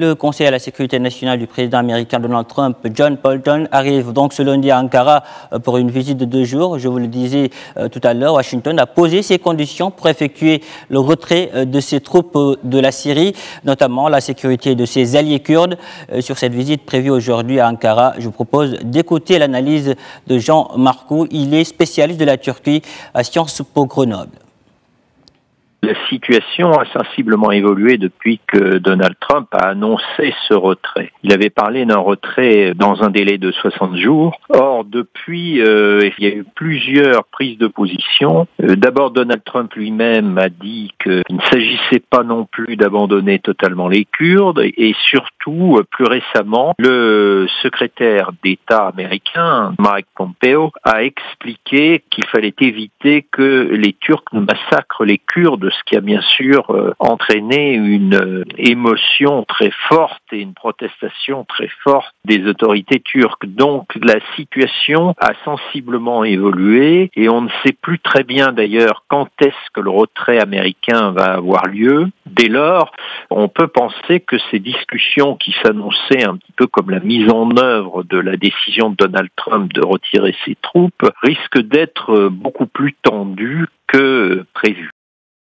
Le conseiller à la sécurité nationale du président américain Donald Trump, John Bolton, arrive donc ce lundi à Ankara pour une visite de 2 jours. Je vous le disais tout à l'heure, Washington a posé ses conditions pour effectuer le retrait de ses troupes de la Syrie, notamment la sécurité de ses alliés kurdes. Sur cette visite prévue aujourd'hui à Ankara, je vous propose d'écouter l'analyse de Jean Marcoux. Il est spécialiste de la Turquie à Sciences Po Grenoble. La situation a sensiblement évolué depuis que Donald Trump a annoncé ce retrait. Il avait parlé d'un retrait dans un délai de 60 jours. Or, depuis, il y a eu plusieurs prises de position. D'abord, Donald Trump lui-même a dit qu'il ne s'agissait pas non plus d'abandonner totalement les Kurdes. Et surtout, plus récemment, le secrétaire d'État américain, Mike Pompeo, a expliqué qu'il fallait éviter que les Turcs ne massacrent les Kurdes, ce qui a bien sûr entraîné une émotion très forte et une protestation très forte des autorités turques. Donc la situation a sensiblement évolué et on ne sait plus très bien d'ailleurs quand est-ce que le retrait américain va avoir lieu. Dès lors, on peut penser que ces discussions qui s'annonçaient un petit peu comme la mise en œuvre de la décision de Donald Trump de retirer ses troupes risquent d'être beaucoup plus tendues que prévu.